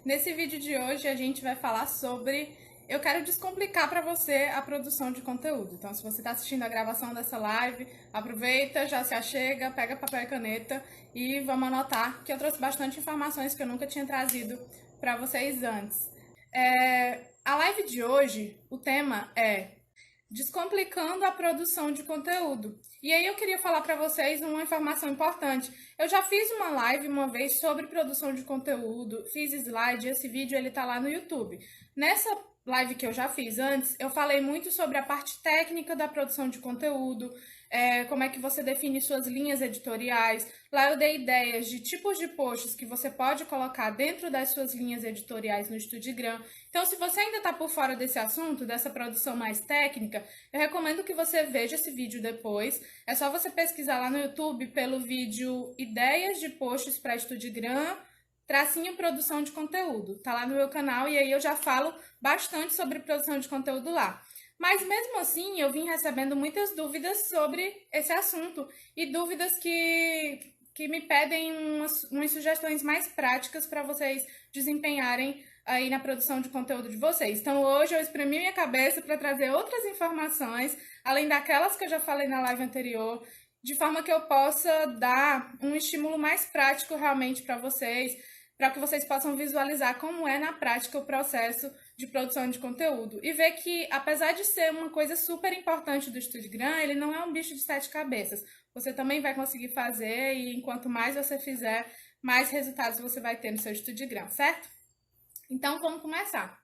Nesse vídeo de hoje a gente vai falar sobre... Eu quero descomplicar para você a produção de conteúdo. Então, se você está assistindo a gravação dessa live, aproveita, já se achega, pega papel e caneta e vamos anotar, que eu trouxe bastante informações que eu nunca tinha trazido para vocês antes. A live de hoje, o tema é descomplicando a produção de conteúdo. E aí eu queria falar para vocês uma informação importante. Eu já fiz uma live uma vez sobre produção de conteúdo, fiz slide, esse vídeo ele tá lá no YouTube. Nessa live que eu já fiz antes, eu falei muito sobre a parte técnica da produção de conteúdo, como é que você define suas linhas editoriais. Lá eu dei ideias de tipos de posts que você pode colocar dentro das suas linhas editoriais no StudiGram. Então, se você ainda está por fora desse assunto, dessa produção mais técnica, eu recomendo que você veja esse vídeo depois. É só você pesquisar lá no YouTube pelo vídeo Ideias de Posts para StudiGram, tracinho produção de conteúdo. Tá lá no meu canal e aí eu já falo bastante sobre produção de conteúdo lá. Mas mesmo assim, eu vim recebendo muitas dúvidas sobre esse assunto e dúvidas que me pedem umas sugestões mais práticas para vocês desempenharem aí na produção de conteúdo de vocês. Então hoje eu espremi minha cabeça para trazer outras informações, além daquelas que eu já falei na live anterior, de forma que eu possa dar um estímulo mais prático realmente para vocês, para que vocês possam visualizar como é na prática o processo de produção de conteúdo. E ver que, apesar de ser uma coisa super importante do StudiGram, ele não é um bicho de 7 cabeças. Você também vai conseguir fazer e enquanto mais você fizer, mais resultados você vai ter no seu StudiGram, certo? Então, vamos começar.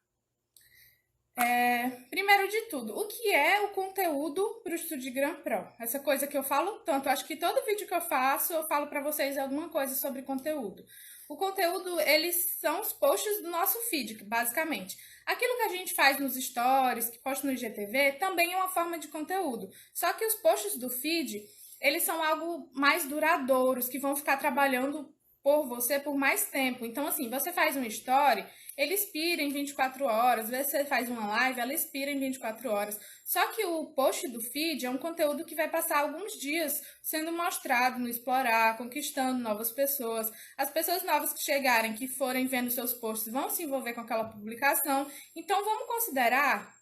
Primeiro de tudo, o que é o conteúdo para o StudiGram Pro? Essa coisa que eu falo tanto, acho que todo vídeo que eu faço, eu falo para vocês alguma coisa sobre conteúdo. O conteúdo, eles são os posts do nosso feed, basicamente. Aquilo que a gente faz nos stories, que posta no IGTV, também é uma forma de conteúdo. Só que os posts do feed, eles são algo mais duradouros, que vão ficar trabalhando por você por mais tempo. Então, assim, você faz um story, ele expira em 24 horas. Às vezes você faz uma live, ela expira em 24 horas. Só que o post do feed é um conteúdo que vai passar alguns dias sendo mostrado no Explorar, conquistando novas pessoas. As pessoas novas que chegarem, que forem vendo seus posts, vão se envolver com aquela publicação. Então, vamos considerar,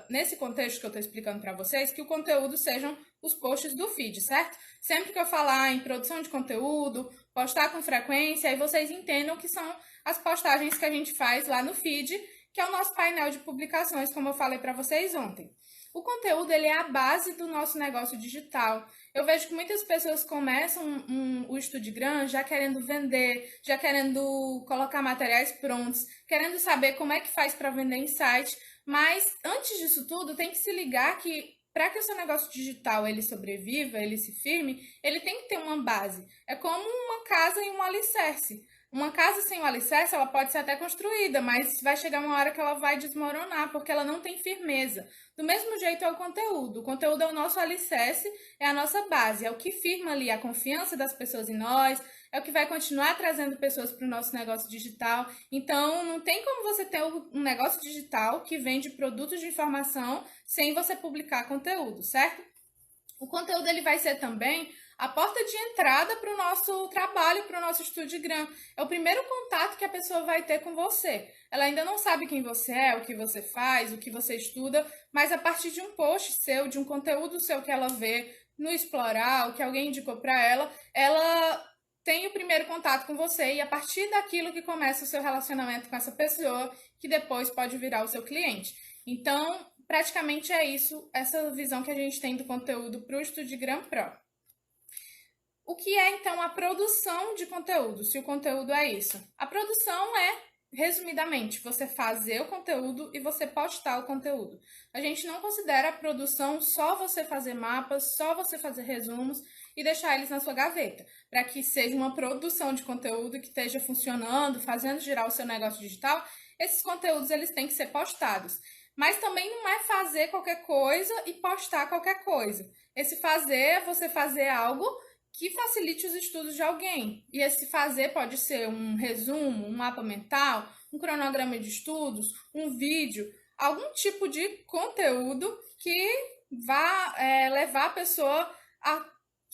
nesse contexto que eu estou explicando para vocês, que o conteúdo sejam os posts do feed, certo? Sempre que eu falar em produção de conteúdo, postar com frequência, aí vocês entendam que são as postagens que a gente faz lá no feed, que é o nosso painel de publicações, como eu falei para vocês ontem. O conteúdo, ele é a base do nosso negócio digital. Eu vejo que muitas pessoas começam o StudiGram já querendo vender, já querendo colocar materiais prontos, querendo saber como é que faz para vender em site, mas antes disso tudo, tem que se ligar que para que o seu negócio digital ele sobreviva, ele se firme, ele tem que ter uma base. É como uma casa e um alicerce. Uma casa sem o alicerce, ela pode ser até construída, mas vai chegar uma hora que ela vai desmoronar, porque ela não tem firmeza. Do mesmo jeito é o conteúdo. O conteúdo é o nosso alicerce, é a nossa base, é o que firma ali a confiança das pessoas em nós, é o que vai continuar trazendo pessoas para o nosso negócio digital. Então, não tem como você ter um negócio digital que vende produtos de informação sem você publicar conteúdo, certo? O conteúdo ele vai ser também a porta de entrada para o nosso trabalho, para o nosso StudiGram. É o primeiro contato que a pessoa vai ter com você. Ela ainda não sabe quem você é, o que você faz, o que você estuda, mas a partir de um post seu, de um conteúdo seu que ela vê no Explorar, o que alguém indicou para ela tem o primeiro contato com você e a partir daquilo que começa o seu relacionamento com essa pessoa, que depois pode virar o seu cliente. Então, praticamente é isso, essa visão que a gente tem do conteúdo para o StudiGram Pro. O que é, então, a produção de conteúdo, se o conteúdo é isso? A produção é, resumidamente, você fazer o conteúdo e você postar o conteúdo. A gente não considera a produção só você fazer mapas, só você fazer resumos e deixar eles na sua gaveta, para que seja uma produção de conteúdo que esteja funcionando, fazendo girar o seu negócio digital. Esses conteúdos eles têm que ser postados. Mas também não é fazer qualquer coisa e postar qualquer coisa. Esse fazer é você fazer algo que facilite os estudos de alguém. E esse fazer pode ser um resumo, um mapa mental, um cronograma de estudos, um vídeo, algum tipo de conteúdo que vá levar a pessoa a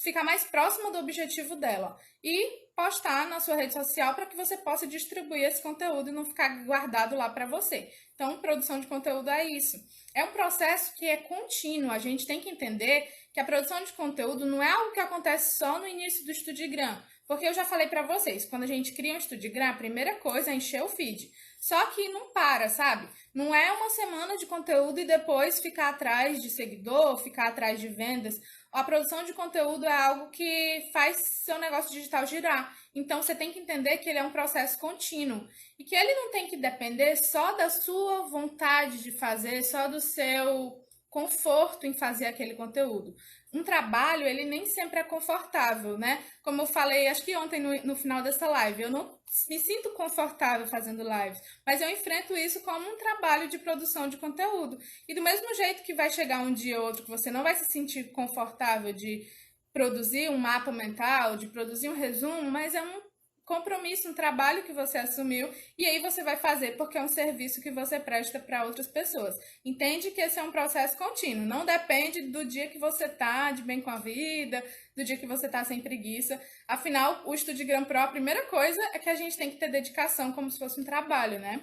ficar mais próxima do objetivo dela. E postar na sua rede social para que você possa distribuir esse conteúdo e não ficar guardado lá para você. Então, produção de conteúdo é isso. É um processo que é contínuo. A gente tem que entender que a produção de conteúdo não é algo que acontece só no início do Studigram. Porque eu já falei para vocês, quando a gente cria um Studigram, a primeira coisa é encher o feed. Só que não para, sabe? Não é uma semana de conteúdo e depois ficar atrás de seguidor, ficar atrás de vendas. A produção de conteúdo é algo que faz seu negócio digital girar. Então, você tem que entender que ele é um processo contínuo e que ele não tem que depender só da sua vontade de fazer, só do seu conforto em fazer aquele conteúdo. Um trabalho, ele nem sempre é confortável, né? Como eu falei, acho que ontem no final dessa live, eu não me sinto confortável fazendo lives, mas eu enfrento isso como um trabalho de produção de conteúdo. E do mesmo jeito que vai chegar um dia ou outro que você não vai se sentir confortável de produzir um mapa mental, de produzir um resumo, mas é um compromisso, um trabalho que você assumiu e aí você vai fazer porque é um serviço que você presta para outras pessoas. Entende que esse é um processo contínuo, não depende do dia que você tá de bem com a vida, do dia que você tá sem preguiça. Afinal, o Studigram Pro, a primeira coisa é que a gente tem que ter dedicação como se fosse um trabalho, né?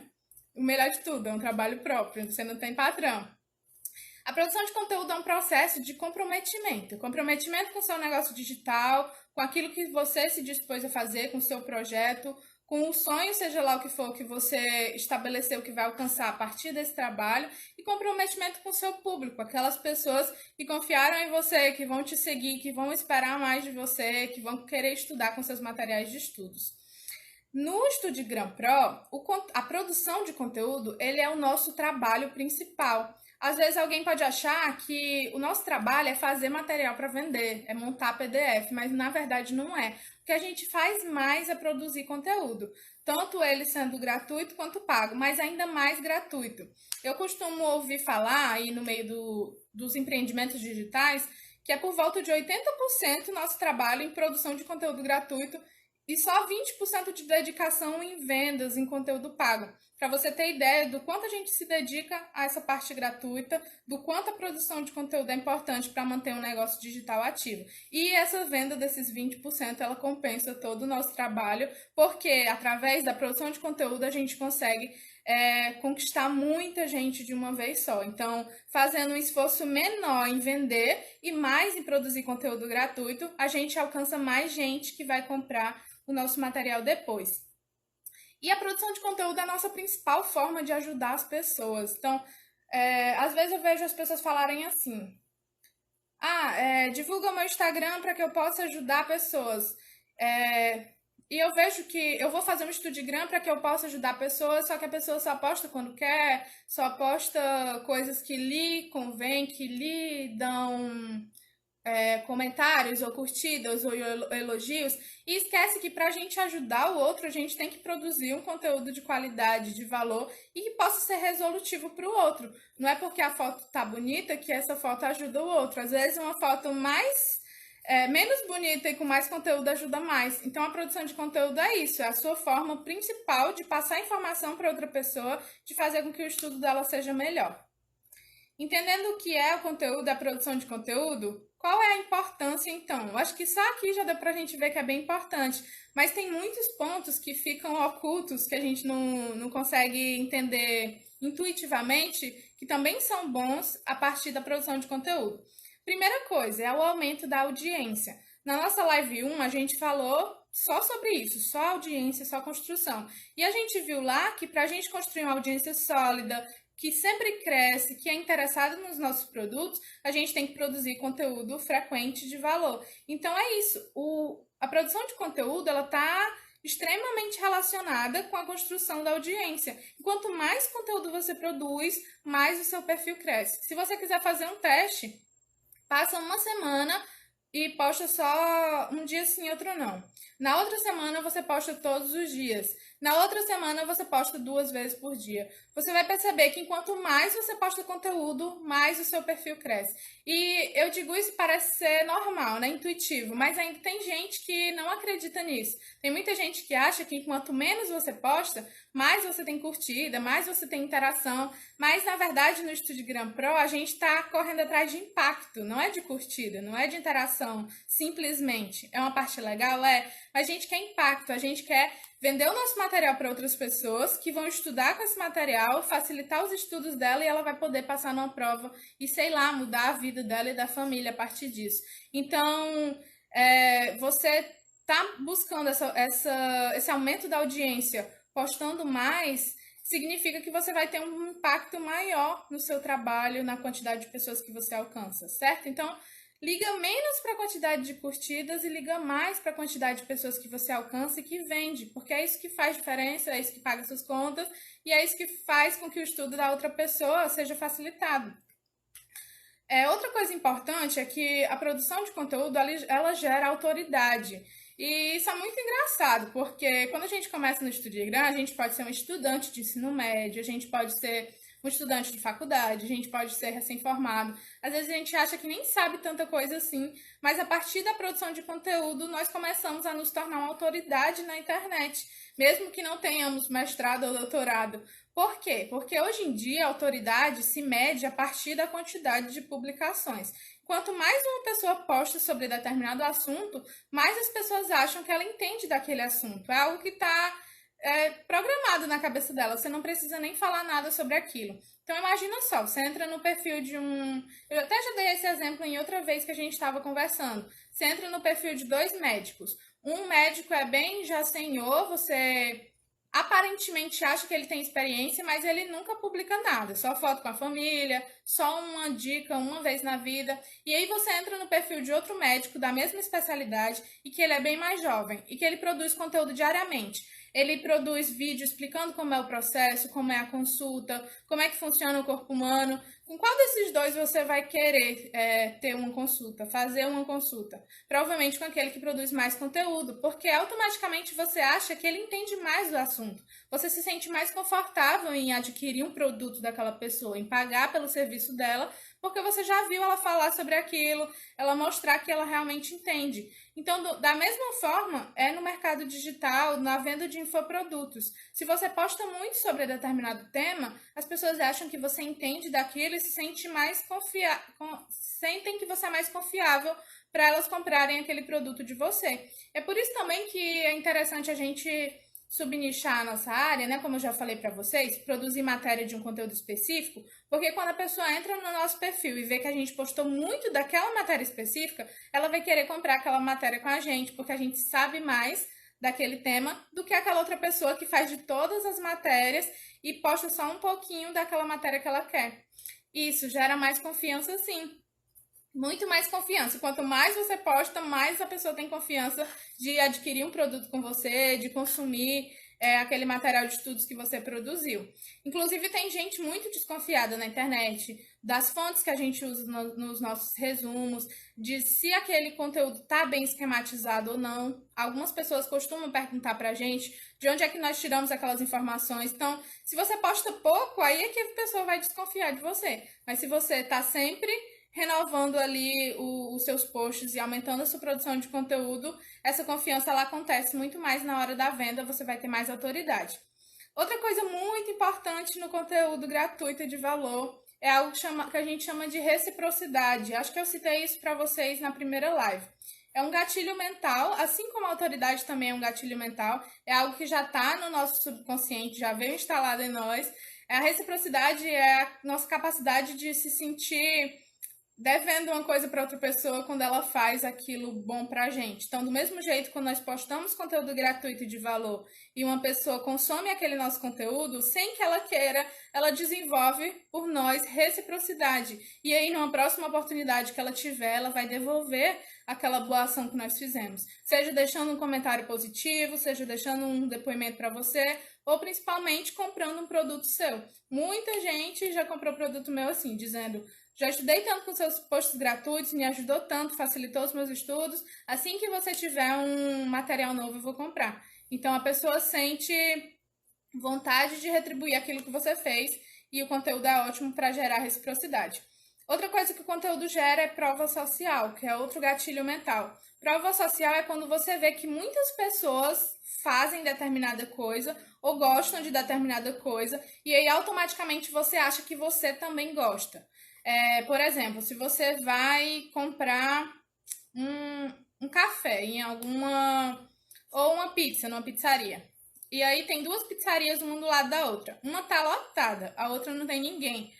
O melhor de tudo, é um trabalho próprio, você não tem patrão. A produção de conteúdo é um processo de comprometimento. Comprometimento com o seu negócio digital, com aquilo que você se dispôs a fazer, com o seu projeto, com o sonho, seja lá o que for que você estabeleceu que vai alcançar a partir desse trabalho, e comprometimento com o seu público, aquelas pessoas que confiaram em você, que vão te seguir, que vão esperar mais de você, que vão querer estudar com seus materiais de estudos. No Studigram Pro, a produção de conteúdo, ele é o nosso trabalho principal. Às vezes alguém pode achar que o nosso trabalho é fazer material para vender, é montar PDF, mas na verdade não é. O que a gente faz mais é produzir conteúdo, tanto ele sendo gratuito quanto pago, mas ainda mais gratuito. Eu costumo ouvir falar aí no meio dos empreendimentos digitais que é por volta de 80% nosso trabalho em produção de conteúdo gratuito e só 20% de dedicação em vendas, em conteúdo pago. Para você ter ideia do quanto a gente se dedica a essa parte gratuita, do quanto a produção de conteúdo é importante para manter um negócio digital ativo. E essa venda desses 20%, ela compensa todo o nosso trabalho, porque através da produção de conteúdo a gente consegue conquistar muita gente de uma vez só. Então, fazendo um esforço menor em vender e mais em produzir conteúdo gratuito, a gente alcança mais gente que vai comprar o nosso material depois. E a produção de conteúdo é a nossa principal forma de ajudar as pessoas. Então, às vezes eu vejo as pessoas falarem assim: divulga o meu Instagram para que eu possa ajudar pessoas. E eu vejo que eu vou fazer um Studigram para que eu possa ajudar pessoas, só que a pessoa só posta quando quer, só posta coisas que lhe convém, que lhe dão comentários ou curtidas ou elogios, e esquece que para a gente ajudar o outro, a gente tem que produzir um conteúdo de qualidade, de valor e que possa ser resolutivo para o outro. Não é porque a foto tá bonita que essa foto ajuda o outro. Às vezes uma foto menos bonita e com mais conteúdo ajuda mais. Então a produção de conteúdo é isso, é a sua forma principal de passar informação para outra pessoa, de fazer com que o estudo dela seja melhor. Entendendo o que é o conteúdo, a produção de conteúdo, qual é a importância então? Eu acho que só aqui já dá pra gente ver que é bem importante, mas tem muitos pontos que ficam ocultos, que a gente não consegue entender intuitivamente, que também são bons a partir da produção de conteúdo. Primeira coisa é o aumento da audiência. Na nossa live 1, a gente falou só sobre isso, só audiência, só construção. E a gente viu lá que para a gente construir uma audiência sólida, que sempre cresce, que é interessado nos nossos produtos, a gente tem que produzir conteúdo frequente de valor. Então é isso, a produção de conteúdo, ela está extremamente relacionada com a construção da audiência. E quanto mais conteúdo você produz, mais o seu perfil cresce. Se você quiser fazer um teste, passa uma semana e posta só um dia sim, outro não. Na outra semana você posta todos os dias. Na outra semana você posta 2 vezes por dia. Você vai perceber que enquanto mais você posta conteúdo, mais o seu perfil cresce. E eu digo isso, parece ser normal, né? Intuitivo, mas ainda tem gente que não acredita nisso. Tem muita gente que acha que quanto menos você posta, mais você tem curtida, mais você tem interação. Mas na verdade no Studigram Pro a gente está correndo atrás de impacto, não é de curtida, não é de interação simplesmente. É uma parte legal? a gente quer impacto, a gente quer vender o nosso material para outras pessoas que vão estudar com esse material, facilitar os estudos dela e ela vai poder passar numa prova e, sei lá, mudar a vida dela e da família a partir disso. Então, você tá buscando esse aumento da audiência, postando mais, significa que você vai ter um impacto maior no seu trabalho, na quantidade de pessoas que você alcança, certo? Então, liga menos para a quantidade de curtidas e liga mais para a quantidade de pessoas que você alcança e que vende, porque é isso que faz diferença, é isso que paga suas contas e é isso que faz com que o estudo da outra pessoa seja facilitado. Outra coisa importante é que a produção de conteúdo ela gera autoridade. E isso é muito engraçado, porque quando a gente começa no Estudigram, a gente pode ser um estudante de ensino médio, a gente pode ser um estudante de faculdade, a gente pode ser recém-formado. Às vezes a gente acha que nem sabe tanta coisa assim, mas a partir da produção de conteúdo, nós começamos a nos tornar uma autoridade na internet, mesmo que não tenhamos mestrado ou doutorado. Por quê? Porque hoje em dia a autoridade se mede a partir da quantidade de publicações. Quanto mais uma pessoa posta sobre determinado assunto, mais as pessoas acham que ela entende daquele assunto. É algo que está programado na cabeça dela. Você não precisa nem falar nada sobre aquilo. Então imagina só, você entra no perfil de um... Eu até já dei esse exemplo em outra vez que a gente estava conversando. Você entra no perfil de 2 médicos. Um médico é bem já senhor, você aparentemente acha que ele tem experiência, mas ele nunca publica nada, só foto com a família, só uma dica uma vez na vida. E aí você entra no perfil de outro médico da mesma especialidade e que ele é bem mais jovem e que ele produz conteúdo diariamente. Ele produz vídeo explicando como é o processo, como é a consulta, como é que funciona o corpo humano. Com qual desses dois você vai querer ter uma consulta, fazer uma consulta? Provavelmente com aquele que produz mais conteúdo, porque automaticamente você acha que ele entende mais do assunto. Você se sente mais confortável em adquirir um produto daquela pessoa, em pagar pelo serviço dela, porque você já viu ela falar sobre aquilo, ela mostrar que ela realmente entende. Então, da mesma forma, é no mercado digital, na venda de infoprodutos. Se você posta muito sobre determinado tema, as pessoas acham que você entende daquilo e se sente mais sentem que você é mais confiável para elas comprarem aquele produto de você. É por isso também que é interessante a gente subnichar a nossa área, né? Como eu já falei para vocês, produzir matéria de um conteúdo específico, porque quando a pessoa entra no nosso perfil e vê que a gente postou muito daquela matéria específica, ela vai querer comprar aquela matéria com a gente, porque a gente sabe mais daquele tema do que aquela outra pessoa que faz de todas as matérias e posta só um pouquinho daquela matéria que ela quer. Isso gera mais confiança, sim. Muito mais confiança. Quanto mais você posta, mais a pessoa tem confiança de adquirir um produto com você, de consumir aquele material de estudos que você produziu. Inclusive, tem gente muito desconfiada na internet das fontes que a gente usa nos nossos resumos, de se aquele conteúdo está bem esquematizado ou não. Algumas pessoas costumam perguntar pra gente de onde é que nós tiramos aquelas informações. Então, se você posta pouco, aí é que a pessoa vai desconfiar de você. Mas se você está sempre renovando ali os seus posts e aumentando a sua produção de conteúdo, essa confiança ela acontece muito mais na hora da venda, você vai ter mais autoridade. Outra coisa muito importante no conteúdo gratuito e de valor é algo que a gente chama de reciprocidade. Acho que eu citei isso para vocês na primeira live. É um gatilho mental, assim como a autoridade também é um gatilho mental, é algo que já está no nosso subconsciente, já veio instalado em nós. A reciprocidade é a nossa capacidade de se sentir devendo uma coisa para outra pessoa quando ela faz aquilo bom pra gente. Então, do mesmo jeito, quando nós postamos conteúdo gratuito e de valor e uma pessoa consome aquele nosso conteúdo, sem que ela queira, ela desenvolve por nós reciprocidade. E aí, numa próxima oportunidade que ela tiver, ela vai devolver aquela boa ação que nós fizemos. Seja deixando um comentário positivo, seja deixando um depoimento para você, ou principalmente comprando um produto seu. Muita gente já comprou produto meu assim, dizendo: já estudei tanto com seus posts gratuitos, me ajudou tanto, facilitou os meus estudos. Assim que você tiver um material novo, eu vou comprar. Então, a pessoa sente vontade de retribuir aquilo que você fez e o conteúdo é ótimo para gerar reciprocidade. Outra coisa que o conteúdo gera é prova social, que é outro gatilho mental. Prova social é quando você vê que muitas pessoas fazem determinada coisa ou gostam de determinada coisa e aí automaticamente você acha que você também gosta. Por exemplo, se você vai comprar um café em alguma ou uma pizza numa pizzaria. E aí tem duas pizzarias uma do lado da outra. Uma tá lotada, a outra não tem ninguém.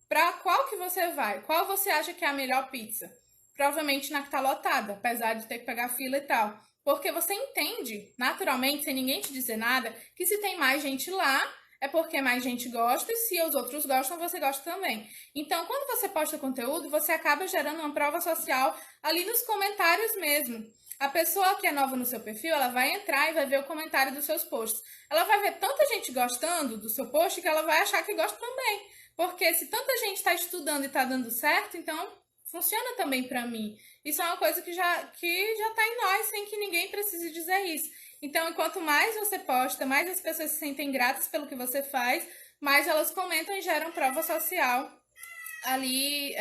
Pra qual que você vai? Qual você acha que é a melhor pizza? Provavelmente na que tá lotada, apesar de ter que pegar fila e tal. Porque você entende, naturalmente, sem ninguém te dizer nada, que se tem mais gente lá, é porque mais gente gosta, e se os outros gostam, você gosta também. Então, quando você posta conteúdo, você acaba gerando uma prova social ali nos comentários mesmo. A pessoa que é nova no seu perfil, ela vai entrar e vai ver o comentário dos seus posts. Ela vai ver tanta gente gostando do seu post que ela vai achar que gosta também. Porque se tanta gente está estudando e está dando certo, então funciona também para mim. Isso é uma coisa que já tá em nós, sem que ninguém precise dizer isso. Então, quanto mais você posta, mais as pessoas se sentem gratas pelo que você faz, mais elas comentam e geram prova social ali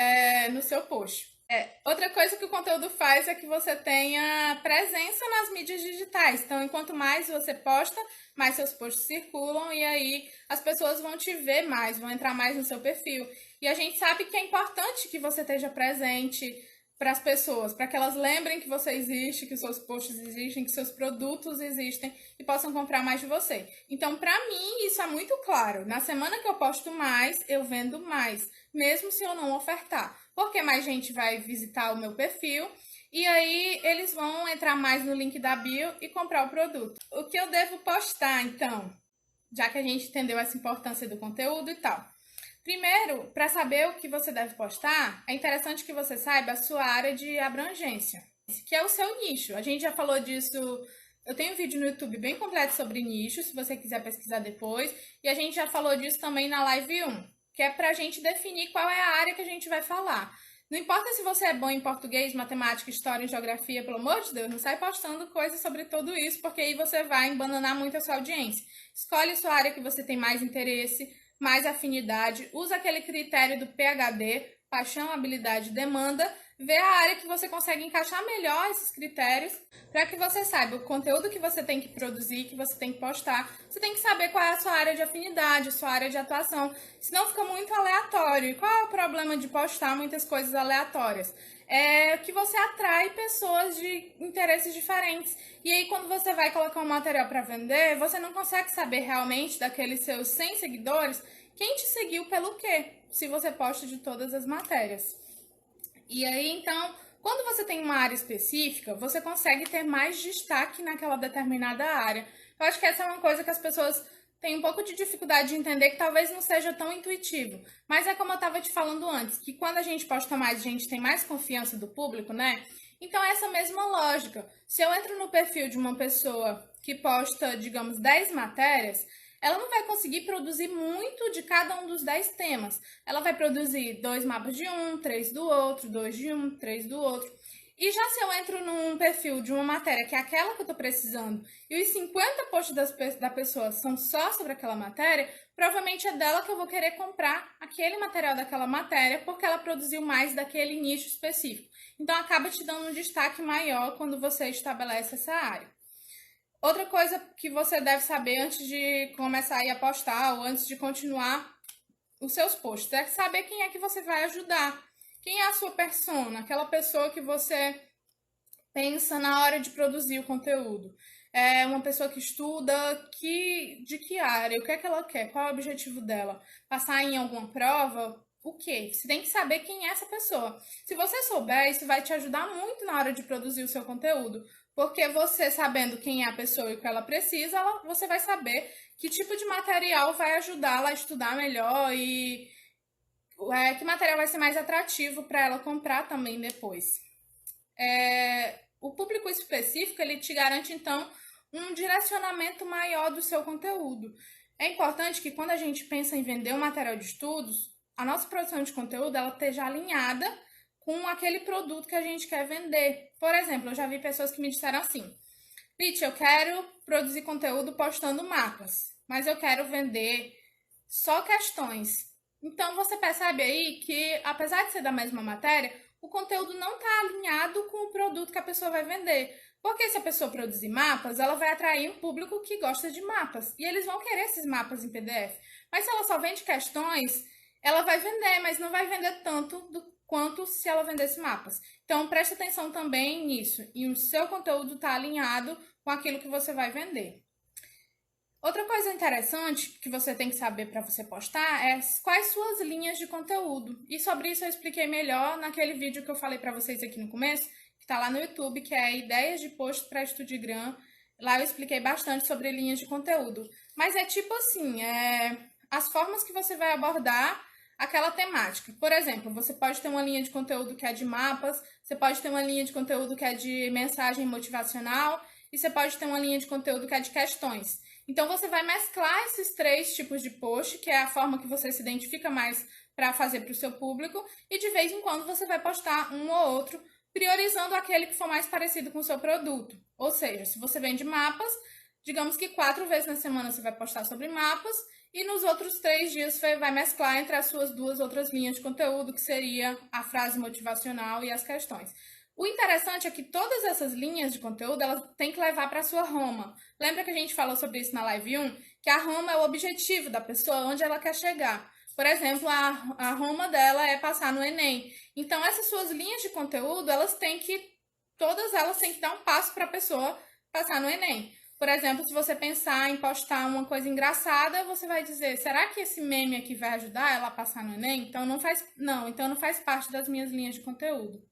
no seu post. Outra coisa que o conteúdo faz é que você tenha presença nas mídias digitais. Então, enquanto mais você posta, mais seus posts circulam e aí as pessoas vão te ver mais, vão entrar mais no seu perfil. E a gente sabe que é importante que você esteja presente para as pessoas, para que elas lembrem que você existe, que os seus posts existem, que seus produtos existem e possam comprar mais de você. Então, para mim, isso é muito claro. Na semana que eu posto mais, eu vendo mais, mesmo se eu não ofertar. Porque mais gente vai visitar o meu perfil e aí eles vão entrar mais no link da bio e comprar o produto. O que eu devo postar, então? Já que a gente entendeu essa importância do conteúdo e tal. Primeiro, para saber o que você deve postar, é interessante que você saiba a sua área de abrangência, que é o seu nicho. A gente já falou disso, eu tenho um vídeo no YouTube bem completo sobre nicho, se você quiser pesquisar depois, e a gente já falou disso também na live 1, que é para a gente definir qual é a área que a gente vai falar. Não importa se você é bom em português, matemática, história, geografia, pelo amor de Deus, não sai postando coisas sobre tudo isso, porque aí você vai embananar muito a sua audiência. Escolhe a sua área que você tem mais interesse, mais afinidade, usa aquele critério do PhD, paixão, habilidade, demanda, vê a área que você consegue encaixar melhor esses critérios, para que você saiba o conteúdo que você tem que produzir, que você tem que postar. Você tem que saber qual é a sua área de afinidade, sua área de atuação, senão fica muito aleatório. E qual é o problema de postar muitas coisas aleatórias? É que você atrai pessoas de interesses diferentes. E aí, quando você vai colocar um material para vender, você não consegue saber realmente daqueles seus 100 seguidores quem te seguiu pelo quê, se você posta de todas as matérias. E aí, então, quando você tem uma área específica, você consegue ter mais destaque naquela determinada área. Eu acho que essa é uma coisa que as pessoas têm um pouco de dificuldade de entender, que talvez não seja tão intuitivo. Mas é como eu estava te falando antes, que quando a gente posta mais, a gente tem mais confiança do público, né? Então, é essa mesma lógica. Se eu entro no perfil de uma pessoa que posta, digamos, 10 matérias, ela não vai conseguir produzir muito de cada um dos 10 temas. Ela vai produzir 2 mapas de um, 3 do outro, 2 de um, 3 do outro. E já se eu entro num perfil de uma matéria que é aquela que eu tô precisando e os 50 posts da pessoa são só sobre aquela matéria, provavelmente é dela que eu vou querer comprar aquele material daquela matéria porque ela produziu mais daquele nicho específico. Então acaba te dando um destaque maior quando você estabelece essa área. Outra coisa que você deve saber antes de começar a postar ou antes de continuar os seus posts é saber quem é que você vai ajudar. Quem é a sua persona? Aquela pessoa que você pensa na hora de produzir o conteúdo. É uma pessoa que estuda, de que área? O que é que ela quer? Qual é o objetivo dela? Passar em alguma prova? O quê? Você tem que saber quem é essa pessoa. Se você souber, isso vai te ajudar muito na hora de produzir o seu conteúdo. Porque você sabendo quem é a pessoa e o que ela precisa, você vai saber que tipo de material vai ajudá-la a estudar melhor e que material vai ser mais atrativo para ela comprar também depois. O público específico, ele te garante, então, um direcionamento maior do seu conteúdo. É importante que quando a gente pensa em vender um material de estudos, a nossa produção de conteúdo ela esteja alinhada com aquele produto que a gente quer vender. Por exemplo, eu já vi pessoas que me disseram assim: Pete, eu quero produzir conteúdo postando mapas, mas eu quero vender só questões. Então, você percebe aí que, apesar de ser da mesma matéria, o conteúdo não está alinhado com o produto que a pessoa vai vender. Porque se a pessoa produzir mapas, ela vai atrair um público que gosta de mapas. E eles vão querer esses mapas em PDF. Mas se ela só vende questões, ela vai vender, mas não vai vender tanto quanto se ela vendesse mapas. Então, preste atenção também nisso. E o seu conteúdo está alinhado com aquilo que você vai vender. Outra coisa interessante que você tem que saber para você postar é quais suas linhas de conteúdo. E sobre isso eu expliquei melhor naquele vídeo que eu falei para vocês aqui no começo, que está lá no YouTube, que é Ideias de Post para Estudigram. Lá eu expliquei bastante sobre linhas de conteúdo. Mas é tipo assim, as formas que você vai abordar aquela temática. Por exemplo, você pode ter uma linha de conteúdo que é de mapas, você pode ter uma linha de conteúdo que é de mensagem motivacional e você pode ter uma linha de conteúdo que é de questões. Então, você vai mesclar esses 3 tipos de post, que é a forma que você se identifica mais para fazer para o seu público, e de vez em quando você vai postar um ou outro, priorizando aquele que for mais parecido com o seu produto. Ou seja, se você vende mapas, digamos que 4 vezes na semana você vai postar sobre mapas, e nos outros 3 dias você vai mesclar entre as suas 2 outras linhas de conteúdo, que seria a frase motivacional e as questões. O interessante é que todas essas linhas de conteúdo, elas têm que levar para a sua Roma. Lembra que a gente falou sobre isso na live 1? Que a Roma é o objetivo da pessoa, onde ela quer chegar. Por exemplo, a Roma dela é passar no Enem. Então, essas suas linhas de conteúdo, todas elas têm que dar um passo para a pessoa passar no Enem. Por exemplo, se você pensar em postar uma coisa engraçada, você vai dizer, será que esse meme aqui vai ajudar ela a passar no Enem? Então não faz parte das minhas linhas de conteúdo.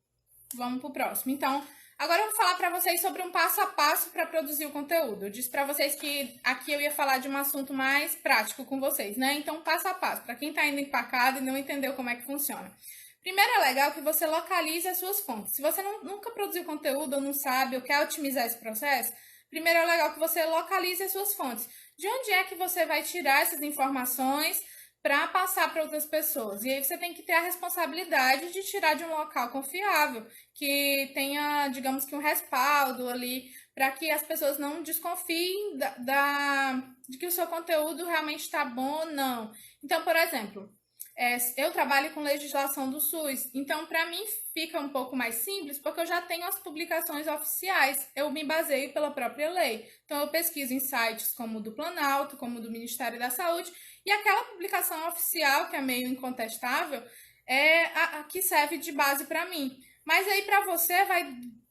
Vamos pro próximo. Então, agora eu vou falar para vocês sobre um passo a passo para produzir o conteúdo. Eu disse para vocês que aqui eu ia falar de um assunto mais prático com vocês, né? Então, passo a passo, para quem está indo empacado e não entendeu como é que funciona. Primeiro, é legal que você localize as suas fontes. Se você nunca produziu conteúdo ou não sabe ou quer otimizar esse processo, primeiro é legal que você localize as suas fontes. De onde é que você vai tirar essas informações para passar para outras pessoas? E aí você tem que ter a responsabilidade de tirar de um local confiável, que tenha, digamos que um respaldo ali, para que as pessoas não desconfiem de que o seu conteúdo realmente está bom ou não. Então, por exemplo, eu trabalho com legislação do SUS, então para mim fica um pouco mais simples, porque eu já tenho as publicações oficiais, eu me baseio pela própria lei. Então eu pesquiso em sites como o do Planalto, como o do Ministério da Saúde, e aquela publicação oficial, que é meio incontestável, é a que serve de base para mim. Mas aí para você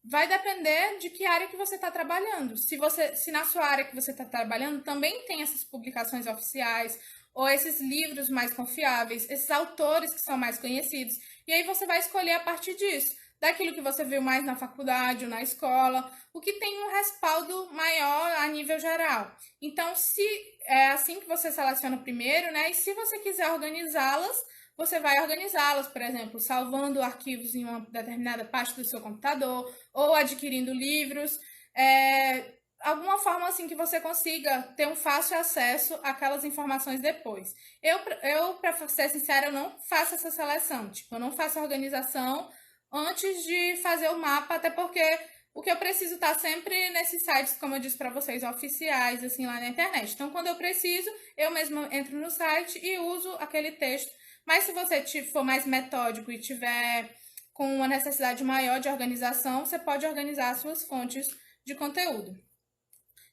vai depender de que área que você está trabalhando. Se na sua área que você está trabalhando também tem essas publicações oficiais, ou esses livros mais confiáveis, esses autores que são mais conhecidos. E aí você vai escolher a partir disso, daquilo que você viu mais na faculdade ou na escola, o que tem um respaldo maior a nível geral. Então, se é assim que você seleciona primeiro, né? E se você quiser organizá-las, você vai organizá-las, por exemplo, salvando arquivos em uma determinada parte do seu computador, ou adquirindo livros, alguma forma assim que você consiga ter um fácil acesso àquelas informações depois. Para ser sincera, eu não faço essa seleção, tipo, eu não faço a organização antes de fazer o mapa, até porque o que eu preciso tá sempre nesses sites, como eu disse para vocês, oficiais, assim, lá na internet. Então, quando eu preciso, eu mesmo entro no site e uso aquele texto. Mas se você for mais metódico e tiver com uma necessidade maior de organização, você pode organizar as suas fontes de conteúdo.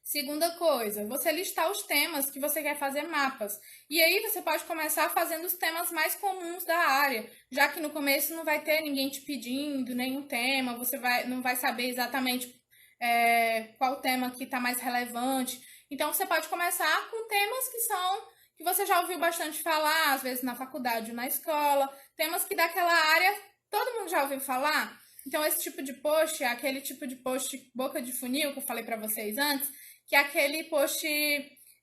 Segunda coisa, você listar os temas que você quer fazer mapas. E aí você pode começar fazendo os temas mais comuns da área, já que no começo não vai ter ninguém te pedindo nenhum tema, não vai saber exatamente qual tema que está mais relevante. Então você pode começar com temas que você já ouviu bastante falar, às vezes na faculdade ou na escola, temas que daquela área todo mundo já ouviu falar. Então esse tipo de post é aquele tipo de post boca de funil que eu falei para vocês antes, que é aquele post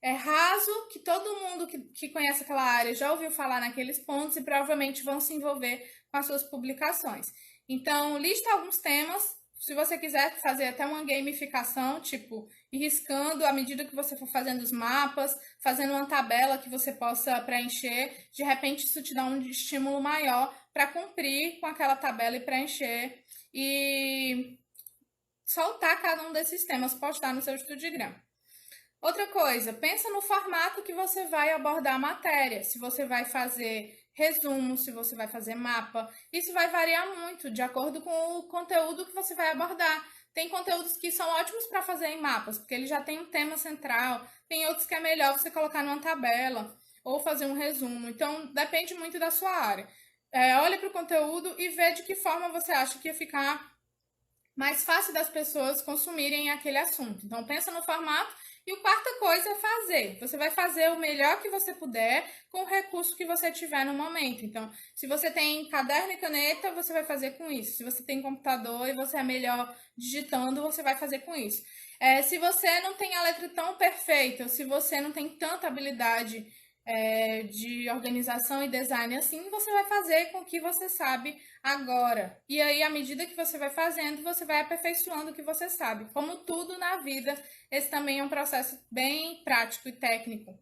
raso, que todo mundo que conhece aquela área já ouviu falar naqueles pontos e provavelmente vão se envolver com as suas publicações. Então, lista alguns temas, se você quiser fazer até uma gamificação, tipo, ir riscando à medida que você for fazendo os mapas, fazendo uma tabela que você possa preencher, de repente isso te dá um estímulo maior para cumprir com aquela tabela e preencher e soltar cada um desses temas, postar no seu Estudigram. Outra coisa, pensa no formato que você vai abordar a matéria. Se você vai fazer resumo, se você vai fazer mapa. Isso vai variar muito de acordo com o conteúdo que você vai abordar. Tem conteúdos que são ótimos para fazer em mapas, porque ele já tem um tema central. Tem outros que é melhor você colocar numa tabela ou fazer um resumo. Então, depende muito da sua área. Olha para o conteúdo e vê de que forma você acha que ia ficar mais fácil das pessoas consumirem aquele assunto. Então, pensa no formato. E a quarta coisa é fazer. Você vai fazer o melhor que você puder com o recurso que você tiver no momento. Então, se você tem caderno e caneta, você vai fazer com isso. Se você tem computador e você é melhor digitando, você vai fazer com isso. Se você não tem a letra tão perfeita, ou se você não tem tanta habilidade de organização e design assim, você vai fazer com o que você sabe agora. E aí, à medida que você vai fazendo, você vai aperfeiçoando o que você sabe. Como tudo na vida, esse também é um processo bem prático e técnico.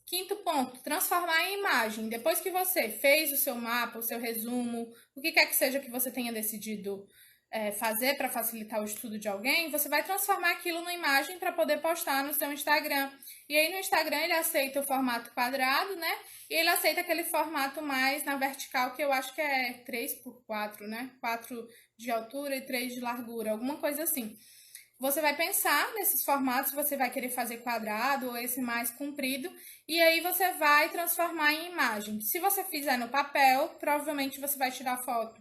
Quinto ponto, transformar em imagem. Depois que você fez o seu mapa, o seu resumo, o que quer que seja que você tenha decidido fazer para facilitar o estudo de alguém, você vai transformar aquilo numa imagem para poder postar no seu Instagram. E aí no Instagram ele aceita o formato quadrado, né? E ele aceita aquele formato mais na vertical, que eu acho que é 3x4, né? 4 de altura e 3 de largura, alguma coisa assim. Você vai pensar nesses formatos, você vai querer fazer quadrado ou esse mais comprido, e aí você vai transformar em imagem. Se você fizer no papel, provavelmente você vai tirar foto.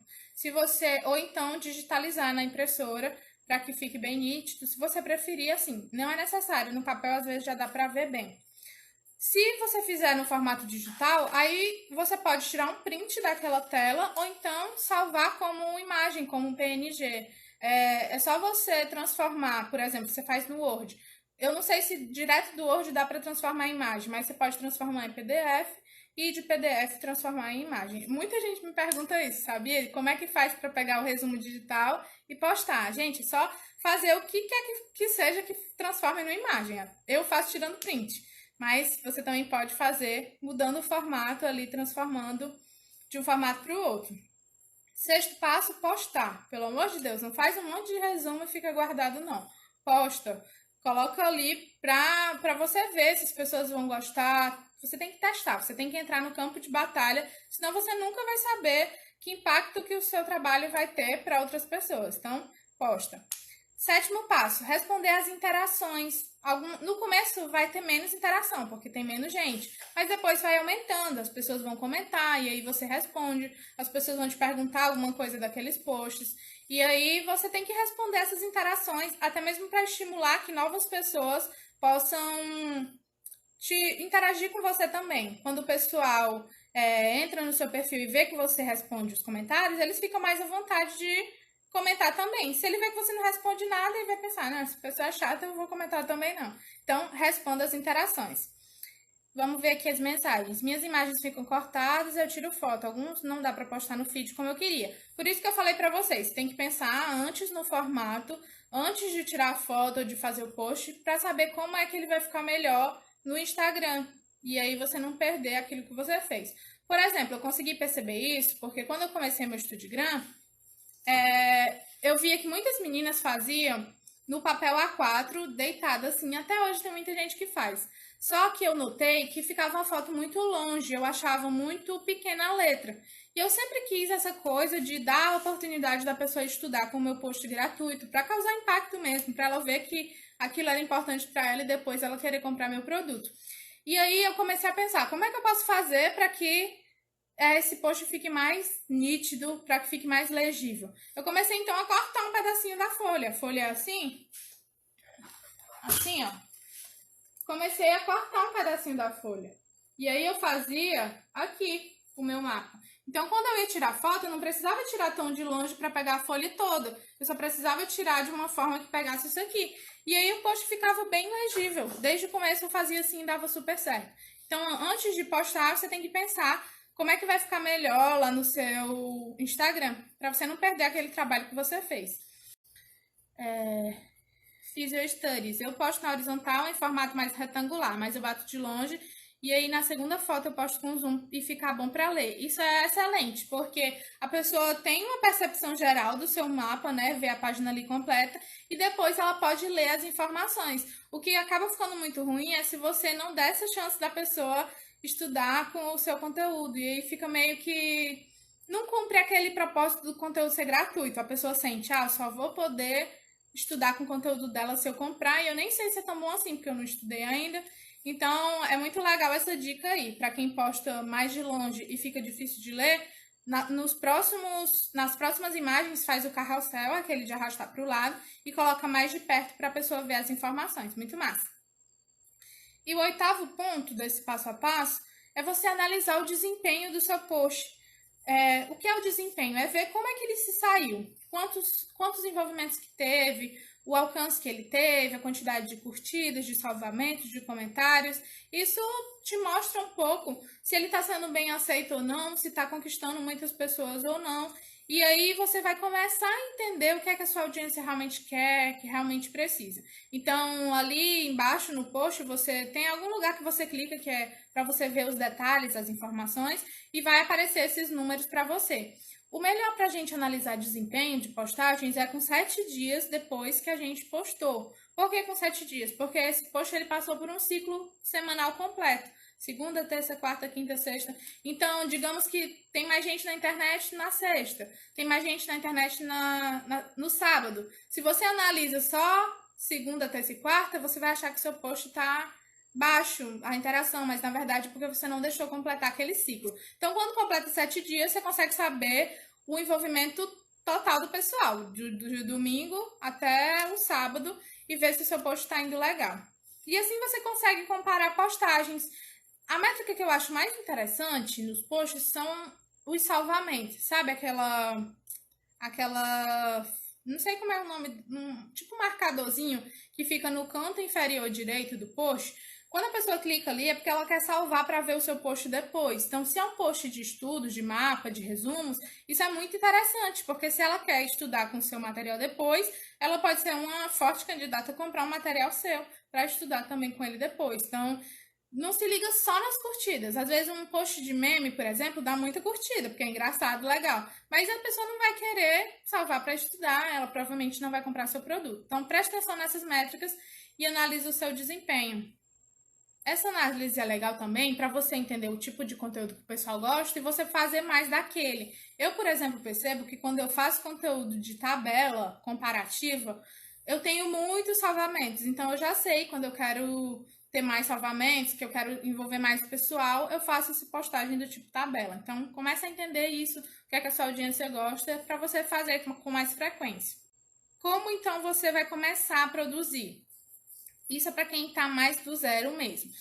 Ou então digitalizar na impressora para que fique bem nítido. Se você preferir, assim, não é necessário. No papel, às vezes, já dá para ver bem. Se você fizer no formato digital, aí você pode tirar um print daquela tela ou então salvar como imagem, como um PNG. É só você transformar, por exemplo, você faz no Word. Eu não sei se direto do Word dá para transformar em imagem, mas você pode transformar em PDF e de PDF transformar em imagem. Muita gente me pergunta isso, sabia? Como é que faz para pegar o resumo digital e postar? Gente, só fazer o que quer que seja que transforme em imagem. Eu faço tirando print, mas você também pode fazer mudando o formato ali, transformando de um formato para o outro. Sexto passo, postar. Pelo amor de Deus, não faz um monte de resumo e fica guardado, não. Posta. Coloca ali para você ver se as pessoas vão gostar. Você tem que testar, você tem que entrar no campo de batalha, senão você nunca vai saber que impacto que o seu trabalho vai ter para outras pessoas. Então, posta. Sétimo passo, responder às interações. No começo vai ter menos interação, porque tem menos gente. Mas depois vai aumentando, as pessoas vão comentar, e aí você responde. As pessoas vão te perguntar alguma coisa daqueles posts. E aí você tem que responder essas interações, até mesmo para estimular que novas pessoas possam interagir com você também. Quando o pessoal entra no seu perfil e vê que você responde os comentários, eles ficam mais à vontade de comentar também. Se ele vê que você não responde nada, ele vai pensar, não, essa pessoa é chata, eu vou comentar também não. Então, responda as interações. Vamos ver aqui as mensagens. Minhas imagens ficam cortadas, eu tiro foto. Alguns não dá para postar no feed como eu queria. Por isso que eu falei para vocês, tem que pensar antes no formato, antes de tirar a foto ou de fazer o post, para saber como é que ele vai ficar melhor no Instagram. E aí você não perder aquilo que você fez. Por exemplo, eu consegui perceber isso porque quando eu comecei meu Studigram, eu via que muitas meninas faziam no papel A4, deitada assim. Até hoje tem muita gente que faz. Só que eu notei que ficava a foto muito longe, eu achava muito pequena a letra. E eu sempre quis essa coisa de dar a oportunidade da pessoa estudar com o meu post gratuito, para causar impacto mesmo, para ela ver que aquilo era importante para ela e depois ela querer comprar meu produto. E aí eu comecei a pensar, como é que eu posso fazer para que esse post fique mais nítido, para que fique mais legível. Eu comecei então a cortar um pedacinho da folha. A folha é assim, ó. Comecei a cortar um pedacinho da folha. E aí eu fazia aqui o meu mapa. Então, quando eu ia tirar foto, eu não precisava tirar tão de longe para pegar a folha toda. Eu só precisava tirar de uma forma que pegasse isso aqui. E aí o post ficava bem legível. Desde o começo eu fazia assim e dava super certo. Então, antes de postar, você tem que pensar como é que vai ficar melhor lá no seu Instagram, para você não perder aquele trabalho que você fez. Physio Studies. Eu posto na horizontal em formato mais retangular, mas eu bato de longe. E aí, na segunda foto, eu posto com zoom e fica bom para ler. Isso é excelente, porque a pessoa tem uma percepção geral do seu mapa, né? Vê a página ali completa. E depois ela pode ler as informações. O que acaba ficando muito ruim é se você não der essa chance da pessoa estudar com o seu conteúdo. E aí fica meio que não cumpre aquele propósito do conteúdo ser gratuito. A pessoa sente, só vou poder estudar com o conteúdo dela se eu comprar. E eu nem sei se é tão bom assim, porque eu não estudei ainda. Então, é muito legal essa dica aí. Para quem posta mais de longe e fica difícil de ler, nas próximas imagens faz o carrossel, aquele de arrastar para o lado, e coloca mais de perto para a pessoa ver as informações. Muito massa. E o oitavo ponto desse passo a passo é você analisar o desempenho do seu post. O que é o desempenho? É ver como é que ele se saiu, quantos envolvimentos que teve, o alcance que ele teve, a quantidade de curtidas, de salvamentos, de comentários. Isso te mostra um pouco se ele está sendo bem aceito ou não, se está conquistando muitas pessoas ou não. E aí você vai começar a entender o que é que a sua audiência realmente quer, que realmente precisa. Então, ali embaixo no post, você tem algum lugar que você clica que é para você ver os detalhes, as informações, e vai aparecer esses números para você. O melhor para a gente analisar desempenho de postagens é com 7 dias depois que a gente postou. Por que com 7 dias? Porque esse post ele passou por um ciclo semanal completo. Segunda, terça, quarta, quinta, sexta. Então, digamos que tem mais gente na internet na sexta. Tem mais gente na internet no sábado. Se você analisa só segunda, terça e quarta, você vai achar que seu post está baixo a interação, mas na verdade porque você não deixou completar aquele ciclo. Então, quando completa 7 dias, você consegue saber o envolvimento total do pessoal, do domingo até o sábado, e ver se o seu post está indo legal. E assim você consegue comparar postagens. A métrica que eu acho mais interessante nos posts são os salvamentos, sabe? Não sei como é o nome, tipo um marcadorzinho que fica no canto inferior direito do post. Quando a pessoa clica ali é porque ela quer salvar para ver o seu post depois. Então, se é um post de estudos, de mapa, de resumos, isso é muito interessante, porque se ela quer estudar com o seu material depois, ela pode ser uma forte candidata a comprar um material seu para estudar também com ele depois. Então, não se liga só nas curtidas. Às vezes um post de meme, por exemplo, dá muita curtida, porque é engraçado, legal. Mas a pessoa não vai querer salvar para estudar, ela provavelmente não vai comprar seu produto. Então preste atenção nessas métricas e analise o seu desempenho. Essa análise é legal também para você entender o tipo de conteúdo que o pessoal gosta e você fazer mais daquele. Eu, por exemplo, percebo que quando eu faço conteúdo de tabela comparativa, eu tenho muitos salvamentos. Então eu já sei quando eu quero ter mais salvamentos, que eu quero envolver mais o pessoal, eu faço essa postagem do tipo tabela. Então começa a entender isso, o que é que a sua audiência gosta, para você fazer com mais frequência. Como então você vai começar a produzir? Isso é para quem está mais do zero mesmo.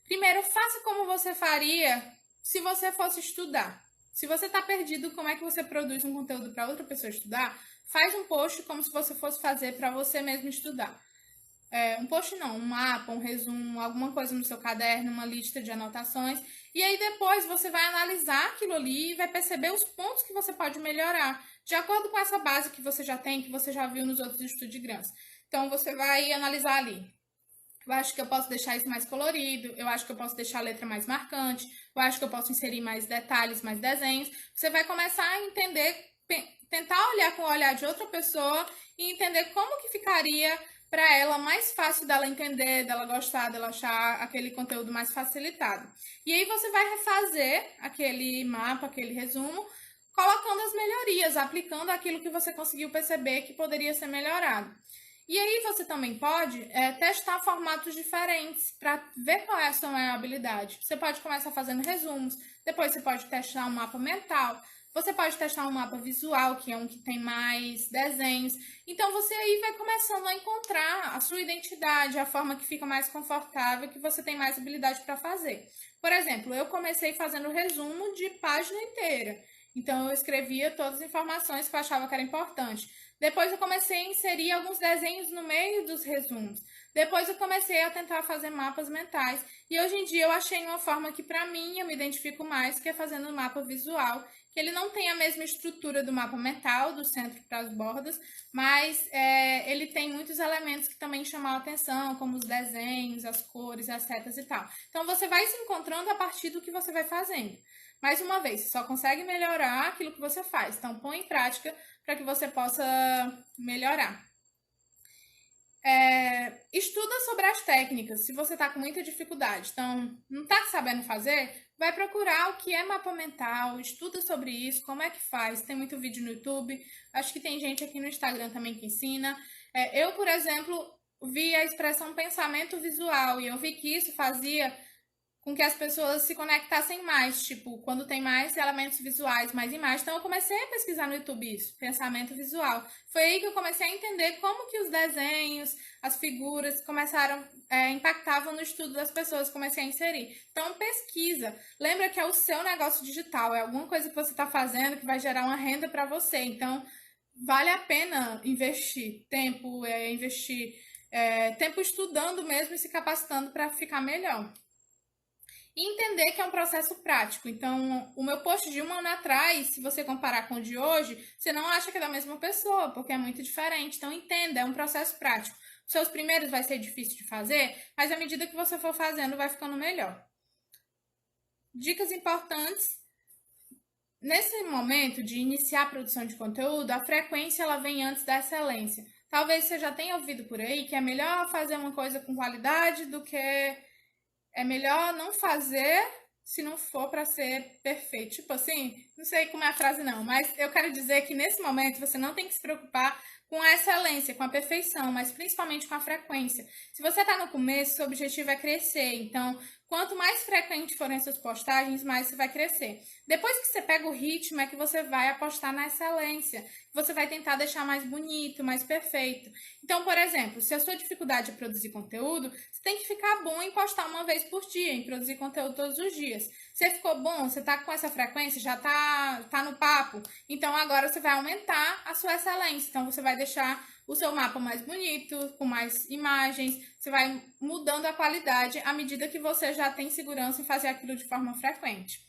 Primeiro, faça como você faria se você fosse estudar. Se você está perdido, como é que você produz um conteúdo para outra pessoa estudar? Faz um post como se você fosse fazer para você mesmo estudar. Um post não, um mapa, um resumo, alguma coisa no seu caderno, uma lista de anotações. E aí depois você vai analisar aquilo ali e vai perceber os pontos que você pode melhorar, de acordo com essa base que você já tem, que você já viu nos outros Studigrams. Então você vai analisar ali. Eu acho que eu posso deixar isso mais colorido, eu acho que eu posso deixar a letra mais marcante, eu acho que eu posso inserir mais detalhes, mais desenhos. Você vai começar a entender, tentar olhar com o olhar de outra pessoa e entender como que ficaria para ela mais fácil dela entender, dela gostar, dela achar aquele conteúdo mais facilitado. E aí você vai refazer aquele mapa, aquele resumo, colocando as melhorias, aplicando aquilo que você conseguiu perceber que poderia ser melhorado. E aí você também pode testar formatos diferentes para ver qual é a sua maior habilidade. Você pode começar fazendo resumos, depois você pode testar um mapa mental, você pode testar um mapa visual, que é um que tem mais desenhos. Então você aí vai começando a encontrar a sua identidade, a forma que fica mais confortável, que você tem mais habilidade para fazer. Por exemplo, eu comecei fazendo resumo de página inteira. Então eu escrevia todas as informações que eu achava que era importante. Depois eu comecei a inserir alguns desenhos no meio dos resumos. Depois eu comecei a tentar fazer mapas mentais. E hoje em dia eu achei uma forma que para mim eu me identifico mais, que é fazendo um mapa visual, que ele não tem a mesma estrutura do mapa mental, do centro para as bordas, mas ele tem muitos elementos que também chamam a atenção, como os desenhos, as cores, as setas e tal. Então você vai se encontrando a partir do que você vai fazendo. Mais uma vez, você só consegue melhorar aquilo que você faz. Então põe em prática para que você possa melhorar. Estuda sobre as técnicas, se você está com muita dificuldade, então não está sabendo fazer, vai procurar o que é mapa mental, estuda sobre isso, como é que faz, tem muito vídeo no YouTube, acho que tem gente aqui no Instagram também que ensina. Eu, por exemplo, vi a expressão pensamento visual e eu vi que isso fazia com que as pessoas se conectassem mais, tipo, quando tem mais elementos visuais, mais imagens. Então eu comecei a pesquisar no YouTube isso, pensamento visual. Foi aí que eu comecei a entender como que os desenhos, as figuras começaram, impactavam no estudo das pessoas, comecei a inserir. Então pesquisa, lembra que é o seu negócio digital, é alguma coisa que você está fazendo que vai gerar uma renda para você. Então vale a pena investir tempo, tempo estudando mesmo e se capacitando para ficar melhor. E entender que é um processo prático. Então, o meu post de um ano atrás, se você comparar com o de hoje, você não acha que é da mesma pessoa, porque é muito diferente. Então, entenda, é um processo prático. Os seus primeiros vai ser difícil de fazer, mas à medida que você for fazendo, vai ficando melhor. Dicas importantes. Nesse momento de iniciar a produção de conteúdo, a frequência ela vem antes da excelência. Talvez você já tenha ouvido por aí que é melhor fazer uma coisa com qualidade do que é melhor não fazer se não for para ser perfeito. Tipo assim, não sei como é a frase não, mas eu quero dizer que nesse momento você não tem que se preocupar com a excelência, com a perfeição, mas principalmente com a frequência. Se você está no começo, seu objetivo é crescer. Então, quanto mais frequente forem essas postagens, mais você vai crescer. Depois que você pega o ritmo, é que você vai apostar na excelência. Você vai tentar deixar mais bonito, mais perfeito. Então, por exemplo, se a sua dificuldade é produzir conteúdo, você tem que ficar bom em postar uma vez por dia, em produzir conteúdo todos os dias. Você ficou bom, você tá com essa frequência, já tá no papo, então agora você vai aumentar a sua excelência. Então, você vai deixar o seu mapa mais bonito, com mais imagens, você vai mudando a qualidade à medida que você já tem segurança em fazer aquilo de forma frequente.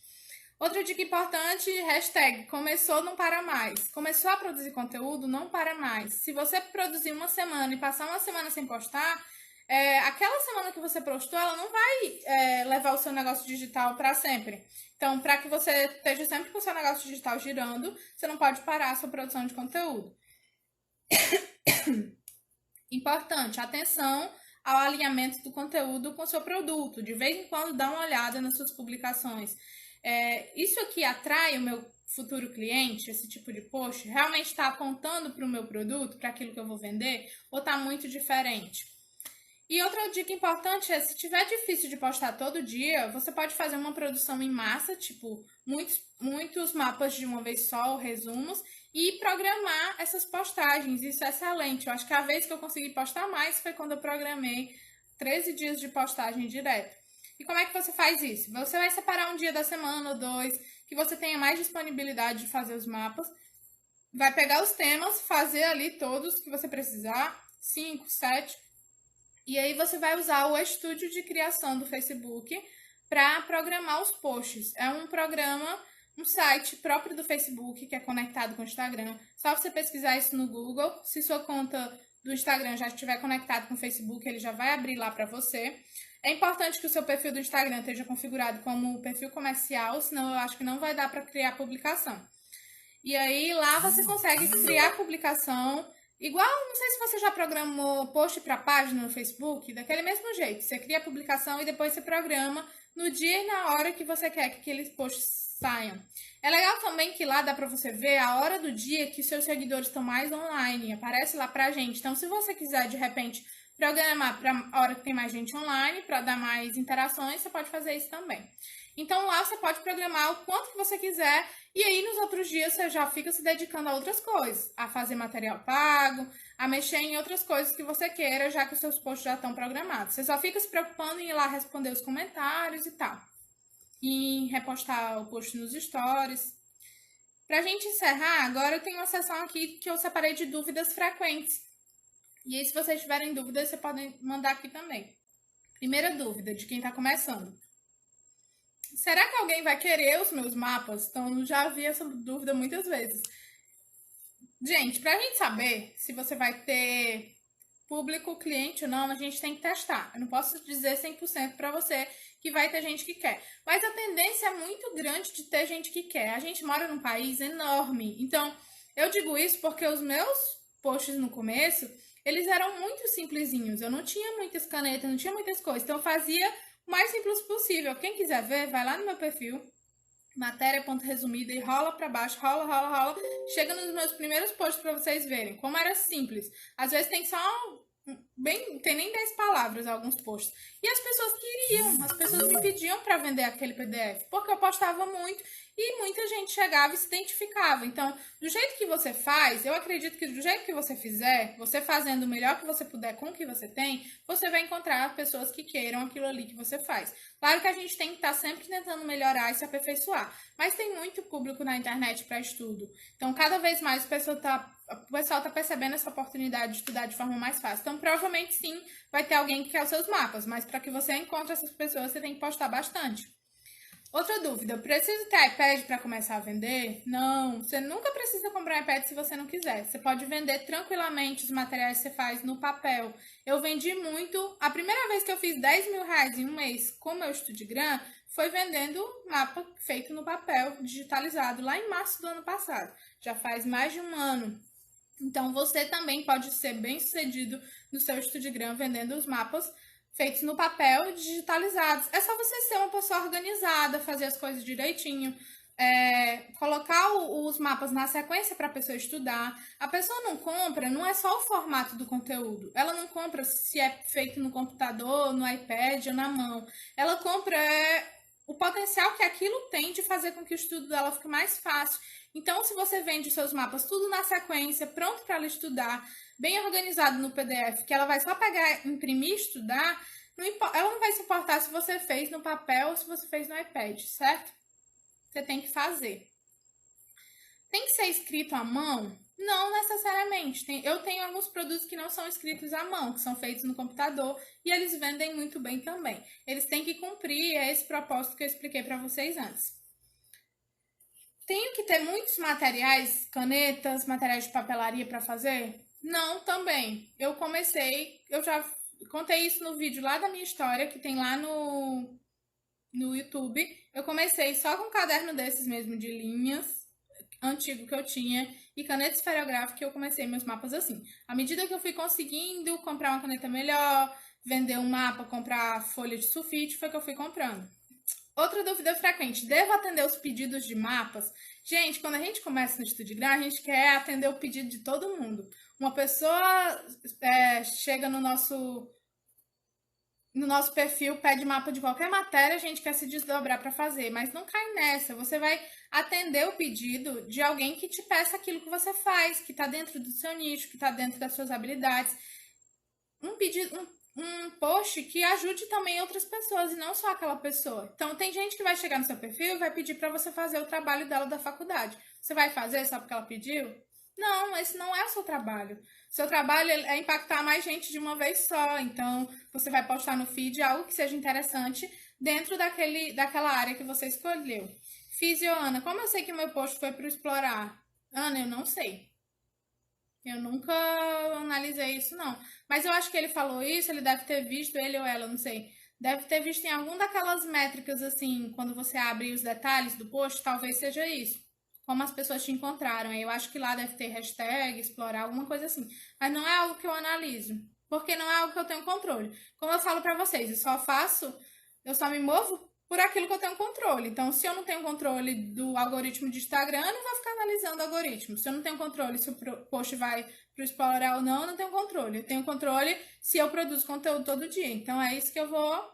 Outra dica importante, hashtag, começou, não para mais. Começou a produzir conteúdo, não para mais. Se você produzir uma semana e passar uma semana sem postar, aquela semana que você postou, ela não vai levar o seu negócio digital para sempre. Então, para que você esteja sempre com o seu negócio digital girando, você não pode parar a sua produção de conteúdo. Importante, atenção ao alinhamento do conteúdo com o seu produto. De vez em quando, dá uma olhada nas suas publicações. Isso aqui atrai o meu futuro cliente, esse tipo de post? Realmente está apontando para o meu produto, para aquilo que eu vou vender? Ou está muito diferente? E outra dica importante é, se tiver difícil de postar todo dia, você pode fazer uma produção em massa, tipo, muitos mapas de uma vez só, ou resumos, e programar essas postagens. Isso é excelente. Eu acho que a vez que eu consegui postar mais foi quando eu programei 13 dias de postagem direto. E como é que você faz isso? Você vai separar um dia da semana ou dois, que você tenha mais disponibilidade de fazer os mapas, vai pegar os temas, fazer ali todos que você precisar, 5, 7, e aí você vai usar o estúdio de criação do Facebook para programar os posts. É um programa, um site próprio do Facebook que é conectado com o Instagram. Só você pesquisar isso no Google. Se sua conta do Instagram já estiver conectado com o Facebook, ele já vai abrir lá para você. É importante que o seu perfil do Instagram esteja configurado como perfil comercial, senão eu acho que não vai dar para criar publicação. E aí lá você consegue criar publicação. Igual, não sei se você já programou post para página no Facebook, daquele mesmo jeito. Você cria a publicação e depois você programa no dia e na hora que você quer que aqueles posts saiam. É legal também que lá dá para você ver a hora do dia que os seus seguidores estão mais online. Aparece lá pra gente. Então, se você quiser, de repente, programar para a hora que tem mais gente online, para dar mais interações, você pode fazer isso também. Então, lá você pode programar o quanto que você quiser e aí nos outros dias você já fica se dedicando a outras coisas, a fazer material pago, a mexer em outras coisas que você queira, já que os seus posts já estão programados. Você só fica se preocupando em ir lá responder os comentários e tal, e em repostar o post nos stories. Pra gente encerrar, agora eu tenho uma seção aqui que eu separei de dúvidas frequentes. E aí, se vocês tiverem dúvidas, vocês podem mandar aqui também. Primeira dúvida de quem está começando. Será que alguém vai querer os meus mapas? Então, eu já vi essa dúvida muitas vezes. Gente, pra gente saber se você vai ter público, cliente ou não, a gente tem que testar. Eu não posso dizer 100% para você que vai ter gente que quer. Mas a tendência é muito grande de ter gente que quer. A gente mora num país enorme. Então, eu digo isso porque os meus posts no começo, eles eram muito simplesinhos. Eu não tinha muitas canetas, não tinha muitas coisas. Então, eu fazia o mais simples possível. Quem quiser ver, vai lá no meu perfil, matéria.resumida, e rola pra baixo, rola. Chega nos meus primeiros posts pra vocês verem como era simples. Às vezes tem só bem, tem nem 10 palavras alguns posts. E as pessoas queriam, as pessoas me pediam para vender aquele PDF, porque eu postava muito e muita gente chegava e se identificava. Então, do jeito que você faz, eu acredito que do jeito que você fizer, você fazendo o melhor que você puder com o que você tem, você vai encontrar pessoas que queiram aquilo ali que você faz. Claro que a gente tem que estar sempre tentando melhorar e se aperfeiçoar, mas tem muito público na internet para estudo. Então, cada vez mais o pessoal está percebendo essa oportunidade de estudar de forma mais fácil. Então, provavelmente sim, vai ter alguém que quer os seus mapas, mas para que você encontre essas pessoas, você tem que postar bastante. Outra dúvida, preciso ter iPad para começar a vender? Não, você nunca precisa comprar um iPad se você não quiser. Você pode vender tranquilamente os materiais que você faz no papel. Eu vendi muito. A primeira vez que eu fiz 10 mil reais em um mês com meu StudiGram foi vendendo mapa feito no papel, digitalizado, lá em março do ano passado. Já faz mais de um ano. Então, você também pode ser bem sucedido no seu StudiGram vendendo os mapas feitos no papel e digitalizados. É só você ser uma pessoa organizada, fazer as coisas direitinho, colocar os mapas na sequência para a pessoa estudar. A pessoa não compra, não é só o formato do conteúdo. Ela não compra se é feito no computador, no iPad ou na mão. Ela compra o potencial que aquilo tem de fazer com que o estudo dela fique mais fácil. Então, se você vende os seus mapas tudo na sequência, pronto para ela estudar, bem organizado no PDF, que ela vai só pegar, imprimir e estudar, ela não vai se importar se você fez no papel ou se você fez no iPad, certo? Você tem que fazer. Tem que ser escrito à mão? Não necessariamente. Eu tenho alguns produtos que não são escritos à mão, que são feitos no computador e eles vendem muito bem também. Eles têm que cumprir esse propósito que eu expliquei para vocês antes. Tenho que ter muitos materiais, canetas, materiais de papelaria para fazer? Não, também. Eu já contei isso no vídeo lá da minha história, que tem lá no YouTube. Eu comecei só com um caderno desses mesmo, de linhas, antigo que eu tinha, e caneta esferográfica, eu comecei meus mapas assim. À medida que eu fui conseguindo comprar uma caneta melhor, vender um mapa, comprar folha de sulfite, foi que eu fui comprando. Outra dúvida frequente, devo atender os pedidos de mapas? Gente, quando a gente começa no StudiGram, a gente quer atender o pedido de todo mundo. Uma pessoa chega no nosso perfil, pede mapa de qualquer matéria, a gente quer se desdobrar para fazer, mas não cai nessa. Você vai atender o pedido de alguém que te peça aquilo que você faz, que está dentro do seu nicho, que está dentro das suas habilidades. Um post que ajude também outras pessoas e não só aquela pessoa. Então, tem gente que vai chegar no seu perfil e vai pedir para você fazer o trabalho dela da faculdade. Você vai fazer só porque ela pediu? Não, esse não é o seu trabalho. Seu trabalho é impactar mais gente de uma vez só. Então, você vai postar no feed algo que seja interessante dentro daquela área que você escolheu. Físio, Ana, como eu sei que o meu post foi para explorar? Ana, eu não sei. Eu nunca analisei isso, não. Mas eu acho que ele falou isso, ele deve ter visto, ele ou ela, não sei. Deve ter visto em alguma daquelas métricas, assim, quando você abre os detalhes do post, talvez seja isso. Como as pessoas te encontraram. Eu acho que lá deve ter hashtag, explorar, alguma coisa assim. Mas não é algo que eu analiso. Porque não é algo que eu tenho controle. Como eu falo pra vocês, eu só me movo por aquilo que eu tenho controle. Então, se eu não tenho controle do algoritmo de Instagram, eu não vou ficar analisando o algoritmo. Se eu não tenho controle se o post vai para o Explorer ou não, eu não tenho controle. Eu tenho controle se eu produzo conteúdo todo dia. Então, é isso que eu vou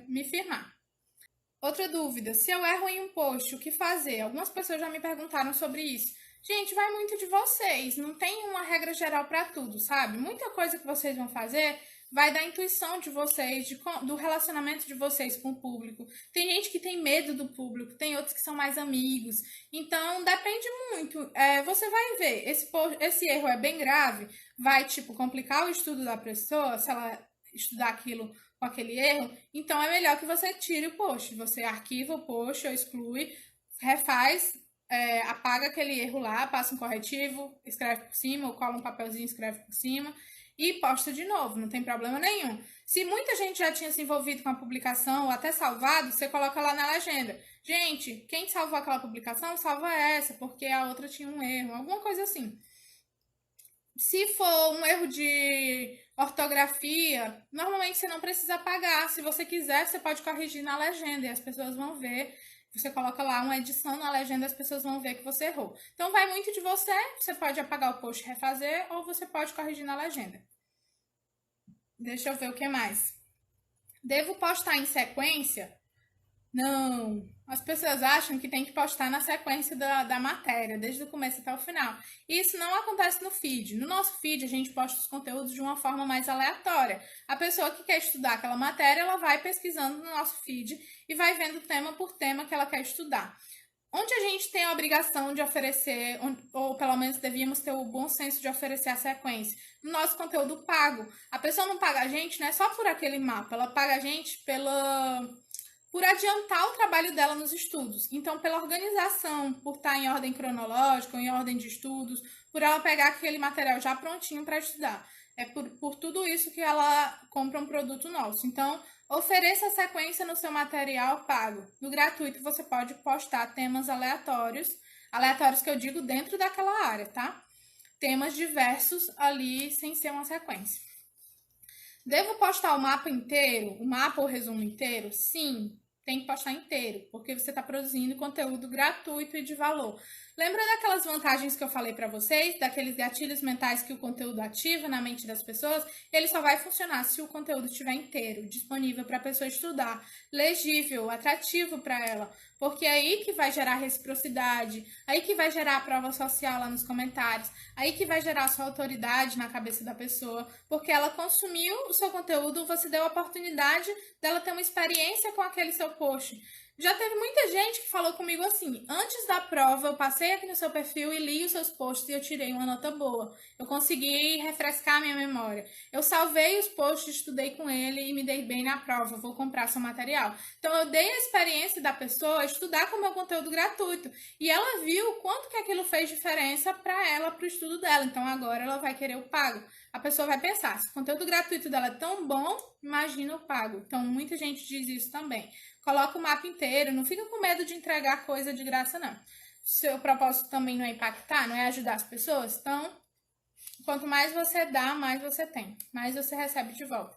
me firmar. Outra dúvida, se eu erro em um post, o que fazer? Algumas pessoas já me perguntaram sobre isso. Gente, vai muito de vocês, não tem uma regra geral para tudo, sabe? Muita coisa que vocês vão fazer vai da intuição de vocês, do relacionamento de vocês com o público. Tem gente que tem medo do público, tem outros que são mais amigos. Então, depende muito. Você vai ver, esse erro é bem grave, vai, tipo, complicar o estudo da pessoa, se ela estudar aquilo com aquele erro, então é melhor que você tire o post. Você arquiva o post ou exclui, refaz, apaga aquele erro lá, passa um corretivo, escreve por cima, ou cola um papelzinho e escreve por cima, e posta de novo, não tem problema nenhum. Se muita gente já tinha se envolvido com a publicação ou até salvado, você coloca lá na legenda. Gente, quem salvou aquela publicação, salva essa, porque a outra tinha um erro, alguma coisa assim. Se for um erro de ortografia, normalmente você não precisa apagar. Se você quiser, você pode corrigir na legenda e as pessoas vão ver. Você coloca lá uma edição na legenda e as pessoas vão ver que você errou. Então, vai muito de você. Você pode apagar o post e refazer ou você pode corrigir na legenda. Deixa eu ver o que mais. Devo postar em sequência? Não. As pessoas acham que tem que postar na sequência da matéria, desde o começo até o final. E isso não acontece no feed. No nosso feed, a gente posta os conteúdos de uma forma mais aleatória. A pessoa que quer estudar aquela matéria, ela vai pesquisando no nosso feed e vai vendo tema por tema que ela quer estudar. Onde a gente tem a obrigação de oferecer, ou pelo menos devíamos ter o bom senso de oferecer a sequência, no nosso conteúdo pago. A pessoa não paga a gente, não é só por aquele mapa, ela paga a gente por adiantar o trabalho dela nos estudos. Então, pela organização, por estar em ordem cronológica, ou em ordem de estudos, por ela pegar aquele material já prontinho para estudar. É por tudo isso que ela compra um produto nosso. Então, ofereça a sequência no seu material pago. No gratuito, você pode postar temas aleatórios, aleatórios que eu digo dentro daquela área, tá? Temas diversos ali, sem ser uma sequência. Devo postar o mapa inteiro, o mapa ou resumo inteiro? Sim, tem que postar inteiro, porque você está produzindo conteúdo gratuito e de valor. Lembra daquelas vantagens que eu falei para vocês, daqueles gatilhos mentais que o conteúdo ativa na mente das pessoas? Ele só vai funcionar se o conteúdo estiver inteiro, disponível para a pessoa estudar, legível, atrativo para ela, porque é aí que vai gerar reciprocidade, aí que vai gerar a prova social lá nos comentários, aí que vai gerar a sua autoridade na cabeça da pessoa, porque ela consumiu o seu conteúdo, você deu a oportunidade dela ter uma experiência com aquele seu post. Já teve muita gente que falou comigo assim: antes da prova, eu passei aqui no seu perfil e li os seus posts e eu tirei uma nota boa. Eu consegui refrescar minha memória. Eu salvei os posts, estudei com ele e me dei bem na prova. Vou comprar seu material. Então, eu dei a experiência da pessoa estudar com o meu conteúdo gratuito. E ela viu o quanto que aquilo fez diferença para ela, para o estudo dela. Então, agora ela vai querer o pago. A pessoa vai pensar: se o conteúdo gratuito dela é tão bom, imagina o pago. Então, muita gente diz isso também. Coloca o mapa inteiro, não fica com medo de entregar coisa de graça, não. Seu propósito também não é impactar, não é ajudar as pessoas? Então, quanto mais você dá, mais você tem, mais você recebe de volta.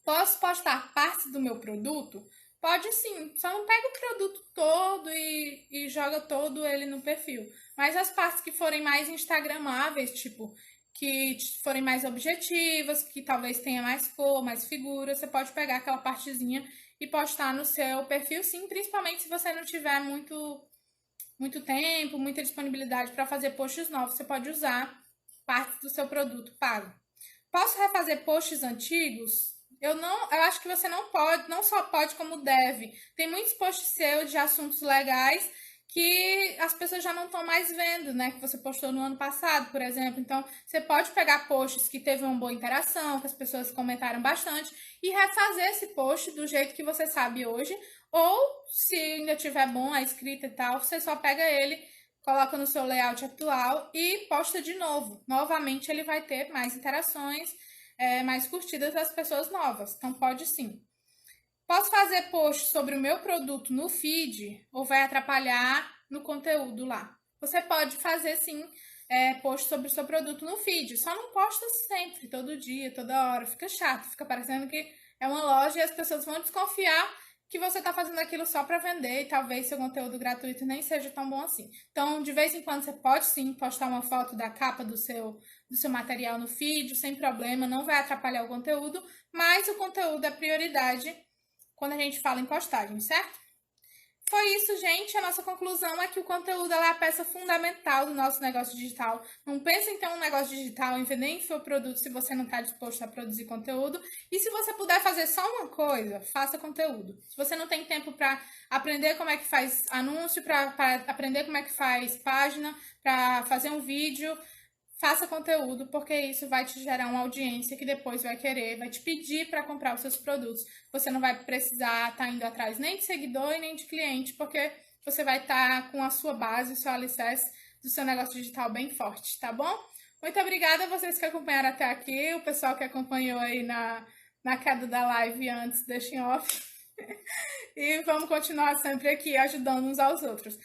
Posso postar partes do meu produto? Pode sim, só não pega o produto todo e joga todo ele no perfil. Mas as partes que forem mais instagramáveis, tipo, que forem mais objetivas, que talvez tenha mais cor, mais figura, você pode pegar aquela partezinha e postar no seu perfil, sim, principalmente se você não tiver muito tempo, muita disponibilidade para fazer posts novos, você pode usar partes do seu produto pago. Posso refazer posts antigos? Eu acho que você não pode, não só pode como deve. Tem muitos posts seus de assuntos legais que as pessoas já não estão mais vendo, né? Que você postou no ano passado, por exemplo. Então, você pode pegar posts que teve uma boa interação, que as pessoas comentaram bastante, e refazer esse post do jeito que você sabe hoje. Ou, se ainda tiver bom a escrita e tal, você só pega ele, coloca no seu layout atual e posta de novo. Novamente, ele vai ter mais interações, mais curtidas das pessoas novas. Então, pode sim. Posso fazer post sobre o meu produto no feed ou vai atrapalhar no conteúdo lá? Você pode fazer sim post sobre o seu produto no feed, só não posta sempre, todo dia, toda hora. Fica chato, fica parecendo que é uma loja e as pessoas vão desconfiar que você está fazendo aquilo só para vender e talvez seu conteúdo gratuito nem seja tão bom assim. Então, de vez em quando você pode sim postar uma foto da capa do seu material no feed, sem problema, não vai atrapalhar o conteúdo, mas o conteúdo é prioridade quando a gente fala em postagem, certo? Foi isso, gente. A nossa conclusão é que o conteúdo é a peça fundamental do nosso negócio digital. Não pense em ter um negócio digital e vender infoproduto se você não está disposto a produzir conteúdo. E se você puder fazer só uma coisa, faça conteúdo. Se você não tem tempo para aprender como é que faz anúncio, para aprender como é que faz página, para fazer um vídeo, faça conteúdo, porque isso vai te gerar uma audiência que depois vai querer, vai te pedir para comprar os seus produtos. Você não vai precisar estar indo atrás nem de seguidor e nem de cliente, porque você vai estar com a sua base, o seu alicerce do seu negócio digital bem forte, tá bom? Muito obrigada a vocês que acompanharam até aqui, o pessoal que acompanhou aí na queda da live antes, deixem off. E vamos continuar sempre aqui ajudando uns aos outros.